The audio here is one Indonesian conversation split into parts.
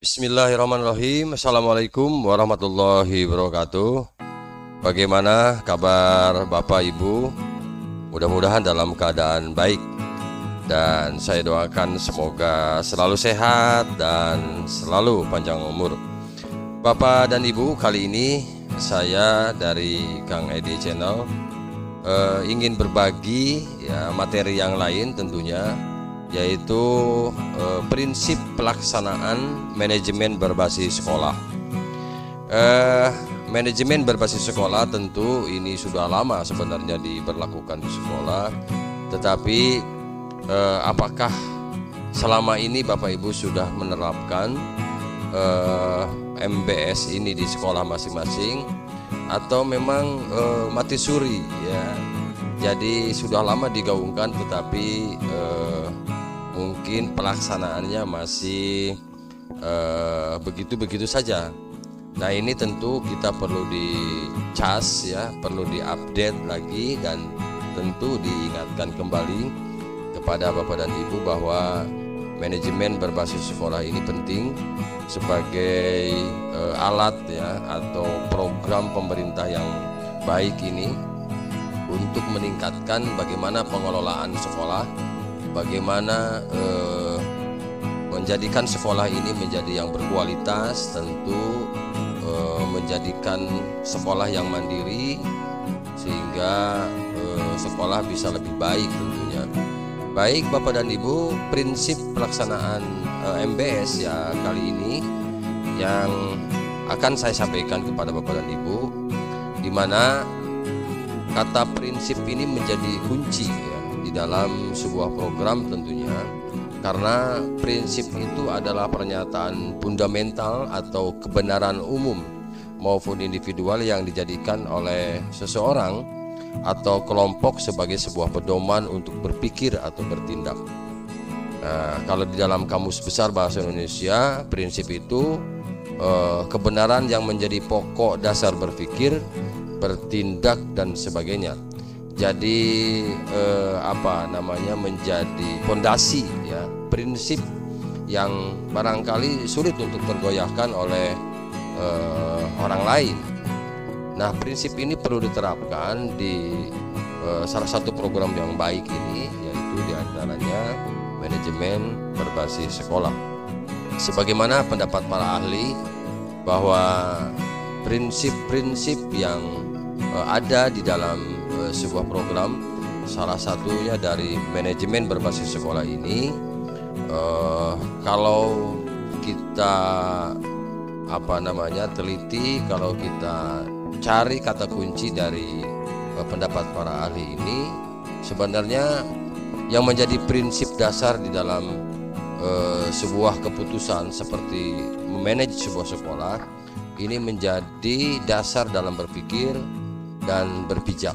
Bismillahirrahmanirrahim. Assalamualaikum warahmatullahi wabarakatuh. Bagaimana kabar Bapak Ibu? Mudah-mudahan dalam keadaan baik. Dan saya doakan semoga selalu sehat dan selalu panjang umur. Bapak dan Ibu, kali ini saya dari Kang Edi Channel ingin berbagi materi yang lain tentunya, yaitu prinsip pelaksanaan manajemen berbasis sekolah. Manajemen berbasis sekolah tentu ini sudah lama sebenarnya diberlakukan di sekolah, tetapi apakah selama ini Bapak Ibu sudah menerapkan MBS ini di sekolah masing-masing, atau memang mati suri ya? Jadi sudah lama digaungkan tetapi mungkin pelaksanaannya masih begitu-begitu saja. Nah, ini tentu kita perlu dicas ya, perlu diupdate lagi, dan tentu diingatkan kembali kepada Bapak dan Ibu bahwa manajemen berbasis sekolah ini penting sebagai alat ya, atau program pemerintah yang baik ini untuk meningkatkan bagaimana pengelolaan sekolah, bagaimana menjadikan sekolah ini menjadi yang berkualitas, tentu menjadikan sekolah yang mandiri sehingga sekolah bisa lebih baik tentunya. Baik Bapak dan Ibu, prinsip pelaksanaan MBS ya kali ini yang akan saya sampaikan kepada Bapak dan Ibu, di mana kata prinsip ini menjadi kunci ya di dalam sebuah program tentunya, karena prinsip itu adalah pernyataan fundamental atau kebenaran umum maupun individual yang dijadikan oleh seseorang atau kelompok sebagai sebuah pedoman untuk berpikir atau bertindak. Nah, kalau di dalam Kamus Besar Bahasa Indonesia, prinsip itu kebenaran yang menjadi pokok dasar berpikir, bertindak dan sebagainya. Jadi menjadi fondasi ya, prinsip yang barangkali sulit untuk tergoyahkan oleh orang lain. Nah, prinsip ini perlu diterapkan di salah satu program yang baik ini, yaitu diantaranya manajemen berbasis sekolah. Sebagaimana pendapat para ahli bahwa prinsip-prinsip yang ada di dalam sebuah program, salah satunya dari manajemen berbasis sekolah ini, kalau kita teliti, kalau kita cari kata kunci dari pendapat para ahli ini, sebenarnya yang menjadi prinsip dasar di dalam sebuah keputusan seperti memanage sebuah sekolah ini menjadi dasar dalam berpikir dan berpijak.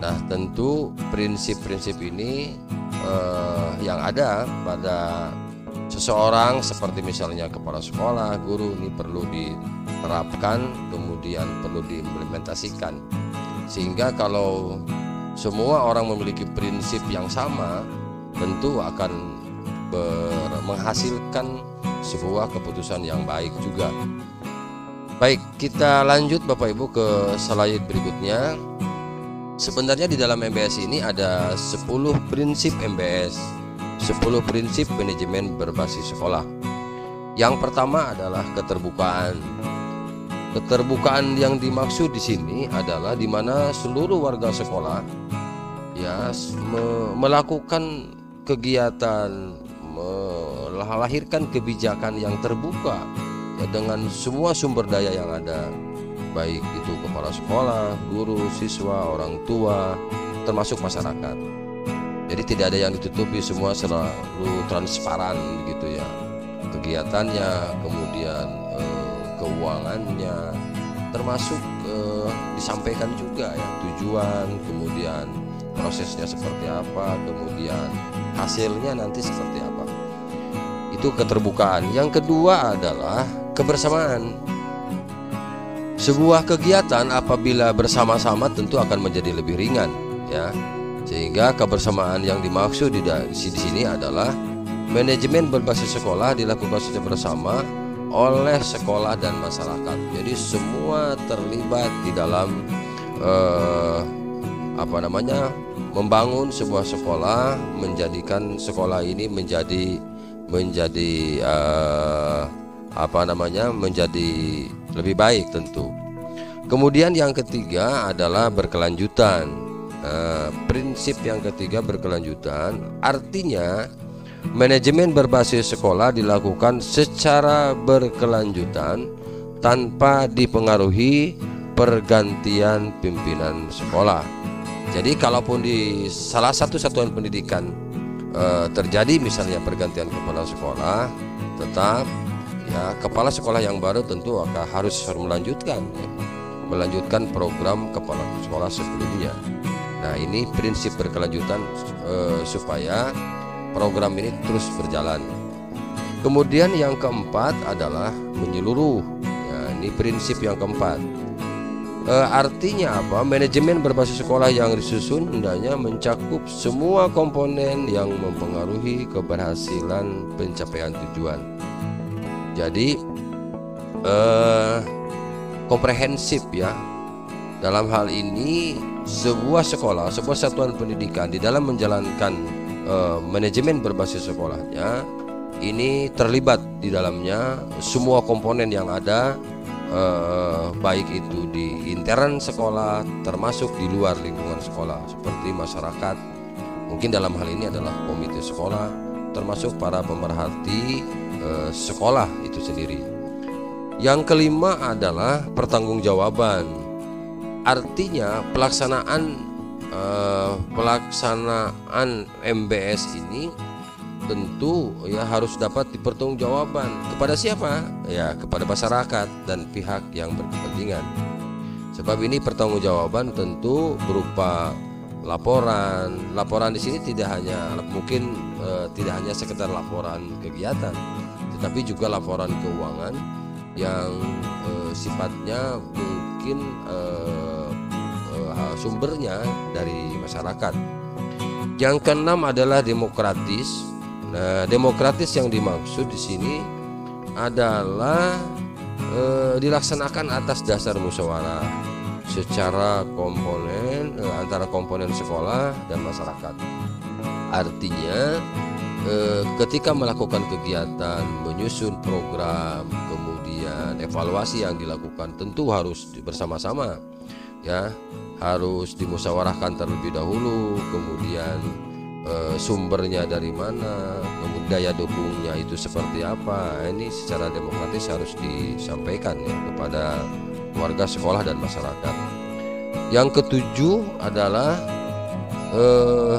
Nah, tentu prinsip-prinsip ini yang ada pada seseorang seperti misalnya kepala sekolah, guru, ini perlu diterapkan, kemudian perlu diimplementasikan, sehingga kalau semua orang memiliki prinsip yang sama, tentu akan menghasilkan sebuah keputusan yang baik juga. Baik, kita lanjut Bapak Ibu ke slide berikutnya. Sebenarnya di dalam MBS ini ada 10 prinsip MBS, 10 prinsip manajemen berbasis sekolah. Yang pertama adalah keterbukaan. Keterbukaan yang dimaksud di sini adalah di mana seluruh warga sekolah ya melakukan kegiatan, melahirkan kebijakan yang terbuka ya, dengan semua sumber daya yang ada, baik itu kepala sekolah, guru, siswa, orang tua, termasuk masyarakat. Jadi tidak ada yang ditutupi, semua selalu transparan gitu ya, kegiatannya, kemudian keuangannya, termasuk disampaikan juga ya tujuan, kemudian prosesnya seperti apa, kemudian hasilnya nanti seperti apa. Itu keterbukaan. Yang kedua adalah kebersamaan. Sebuah kegiatan apabila bersama-sama tentu akan menjadi lebih ringan ya. Sehingga kebersamaan yang dimaksud di sini adalah manajemen berbasis sekolah dilakukan secara bersama oleh sekolah dan masyarakat. Jadi semua terlibat di dalam membangun sebuah sekolah, menjadikan sekolah ini menjadi lebih baik tentu. Kemudian yang ketiga adalah berkelanjutan. Prinsip yang ketiga berkelanjutan, artinya manajemen berbasis sekolah dilakukan secara berkelanjutan tanpa dipengaruhi pergantian pimpinan sekolah. Jadi kalaupun di salah satu satuan pendidikan terjadi misalnya pergantian kepala sekolah, tetap ya kepala sekolah yang baru tentu harus melanjutkan program kepala sekolah sebelumnya. Nah, ini prinsip berkelanjutan supaya program ini terus berjalan. Kemudian yang keempat adalah menyeluruh. Ya, ini prinsip yang keempat. Artinya apa? Manajemen berbasis sekolah yang disusun hendaknya mencakup semua komponen yang mempengaruhi keberhasilan pencapaian tujuan. Jadi komprehensif ya. Dalam hal ini sebuah sekolah, sebuah satuan pendidikan di dalam menjalankan manajemen berbasis sekolahnya ini terlibat di dalamnya semua komponen yang ada, baik itu di intern sekolah termasuk di luar lingkungan sekolah seperti masyarakat. Mungkin dalam hal ini adalah komite sekolah termasuk para pemerhati sekolah itu sendiri. Yang kelima adalah pertanggungjawaban. Artinya pelaksanaan MBS ini tentu ya harus dapat dipertanggungjawabkan kepada siapa? Ya kepada masyarakat dan pihak yang berkepentingan. Sebab ini pertanggungjawaban tentu berupa laporan. Laporan di sini tidak hanya sekedar laporan kegiatan, tetapi juga laporan keuangan yang sifatnya mungkin sumbernya dari masyarakat. Yang keenam adalah demokratis. Nah, demokratis yang dimaksud di sini adalah dilaksanakan atas dasar musyawarah secara komponen antara komponen sekolah dan masyarakat. Artinya ketika melakukan kegiatan, menyusun program, kemudian evaluasi yang dilakukan tentu harus bersama-sama ya, harus dimusyawarahkan terlebih dahulu, kemudian sumbernya dari mana, kemudian daya dukungnya itu seperti apa. Ini secara demokratis harus disampaikan ya kepada warga sekolah dan masyarakat. Yang ketujuh adalah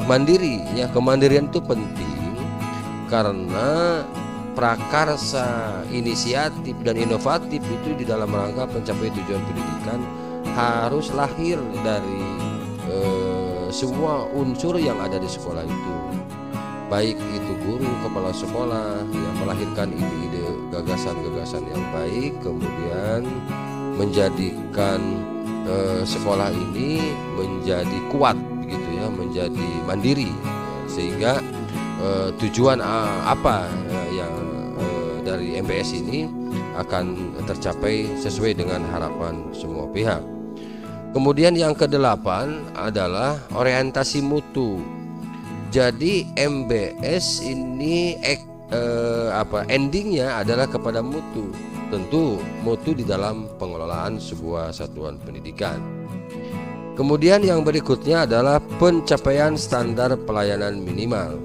mandiri ya. Kemandirian itu penting karena prakarsa, inisiatif dan inovatif itu di dalam rangka pencapaian tujuan pendidikan harus lahir dari semua unsur yang ada di sekolah itu, baik itu guru, kepala sekolah yang melahirkan ide-ide, gagasan-gagasan yang baik, kemudian menjadikan sekolah ini menjadi kuat begitu ya, menjadi mandiri, sehingga tujuan yang dari MBS ini akan tercapai sesuai dengan harapan semua pihak. Kemudian yang kedelapan adalah orientasi mutu. Jadi MBS ini endingnya adalah kepada mutu. Tentu mutu di dalam pengelolaan sebuah satuan pendidikan. Kemudian yang berikutnya adalah pencapaian standar pelayanan minimal.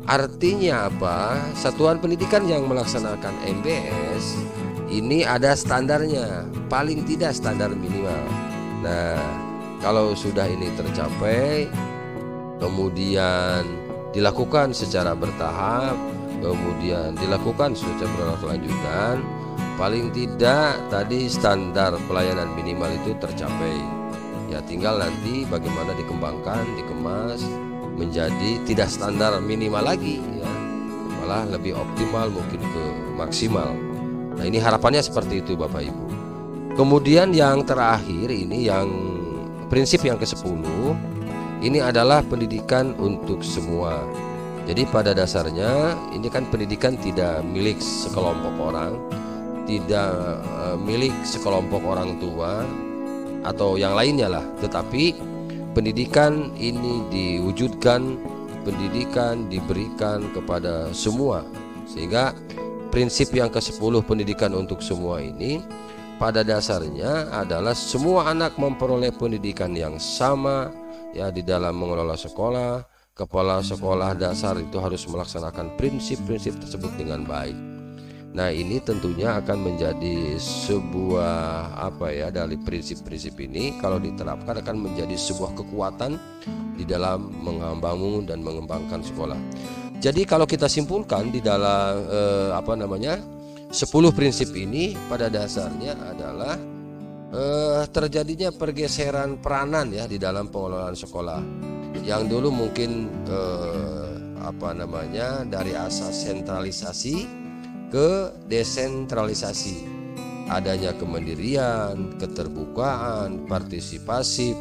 Artinya apa? Satuan pendidikan yang melaksanakan MBS ini ada standarnya, paling tidak standar minimal. Nah, kalau sudah ini tercapai, kemudian dilakukan secara bertahap, kemudian dilakukan secara berkelanjutan, paling tidak tadi standar pelayanan minimal itu tercapai. Ya tinggal nanti bagaimana dikembangkan, dikemas menjadi tidak standar minimal lagi ya, malah lebih optimal, mungkin ke maksimal. Nah, ini harapannya seperti itu Bapak Ibu. Kemudian yang terakhir ini yang prinsip yang ke-10, ini adalah pendidikan untuk semua. Jadi pada dasarnya ini kan pendidikan tidak milik sekelompok orang, tidak milik sekelompok orang tua atau yang lainnya lah, tetapi pendidikan ini diwujudkan, pendidikan diberikan kepada semua, sehingga prinsip yang ke-10 pendidikan untuk semua ini pada dasarnya adalah semua anak memperoleh pendidikan yang sama ya di dalam mengelola sekolah. Kepala sekolah dasar itu harus melaksanakan prinsip-prinsip tersebut dengan baik. Nah, ini tentunya akan menjadi sebuah dari prinsip-prinsip ini kalau diterapkan akan menjadi sebuah kekuatan di dalam membangun dan mengembangkan sekolah. Jadi kalau kita simpulkan di dalam 10 prinsip ini pada dasarnya adalah terjadinya pergeseran peranan ya di dalam pengelolaan sekolah. Yang dulu mungkin dari asas sentralisasi ke desentralisasi, adanya kemandirian, keterbukaan, partisipasi,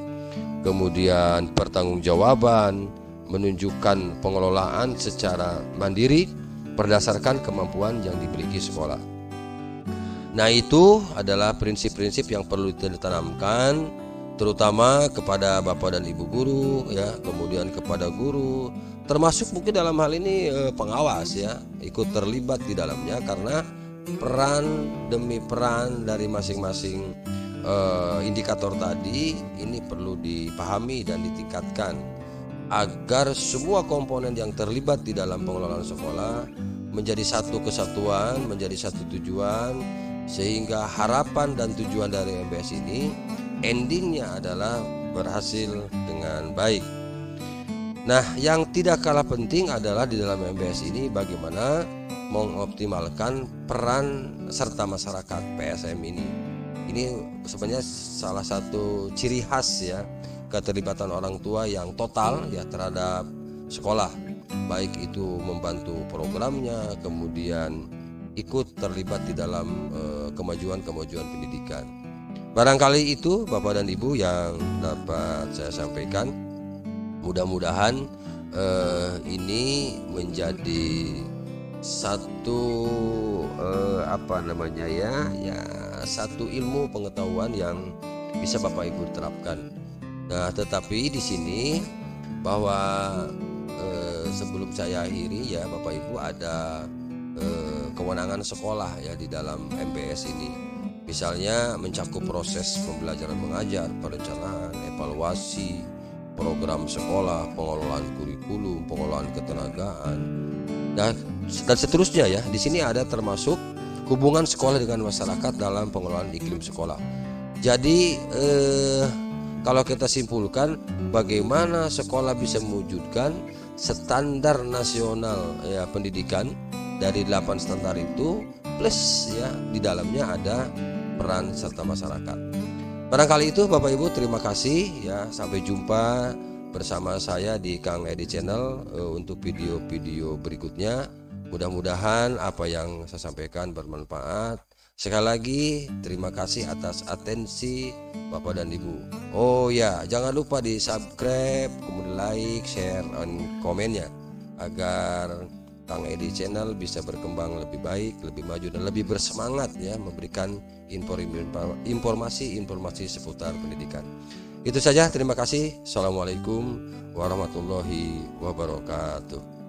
kemudian pertanggungjawaban, menunjukkan pengelolaan secara mandiri berdasarkan kemampuan yang dimiliki sekolah. Nah, itu adalah prinsip-prinsip yang perlu ditanamkan terutama kepada Bapak dan Ibu guru ya, kemudian kepada guru, termasuk mungkin dalam hal ini pengawas ya, ikut terlibat di dalamnya, karena peran demi peran dari masing-masing indikator tadi ini perlu dipahami dan ditingkatkan agar semua komponen yang terlibat di dalam pengelolaan sekolah menjadi satu kesatuan, menjadi satu tujuan, sehingga harapan dan tujuan dari MBS ini endingnya adalah berhasil dengan baik. Nah, yang tidak kalah penting adalah di dalam MBS ini bagaimana mengoptimalkan peran serta masyarakat PSM ini. Ini sebenarnya salah satu ciri khas ya, keterlibatan orang tua yang total ya terhadap sekolah, baik itu membantu programnya, kemudian ikut terlibat di dalam kemajuan-kemajuan pendidikan. Barangkali itu Bapak dan Ibu yang dapat saya sampaikan. Mudah-mudahan ini menjadi satu satu ilmu pengetahuan yang bisa Bapak Ibu terapkan. Nah, tetapi di sini bahwa sebelum saya akhiri ya Bapak Ibu, ada kewenangan sekolah ya di dalam MBS ini. Misalnya mencakup proses pembelajaran mengajar, perencanaan, evaluasi program sekolah, pengelolaan kurikulum, pengelolaan ketenagaan, dan seterusnya ya. Di sini ada termasuk hubungan sekolah dengan masyarakat dalam pengelolaan iklim sekolah. Jadi kalau kita simpulkan bagaimana sekolah bisa mewujudkan standar nasional ya pendidikan dari 8 standar itu, plus ya di dalamnya ada peran serta masyarakat. Barangkali itu Bapak Ibu, terima kasih ya, sampai jumpa bersama saya di Kang Edi Channel untuk video-video berikutnya. Mudah-mudahan apa yang saya sampaikan bermanfaat. Sekali lagi terima kasih atas atensi Bapak dan Ibu. Oh ya, jangan lupa di subscribe, kemudian like, share, dan komennya agar Kang Edi Channel bisa berkembang lebih baik, lebih maju, dan lebih bersemangat ya memberikan informasi-informasi seputar pendidikan. Itu saja, terima kasih. Assalamualaikum warahmatullahi wabarakatuh.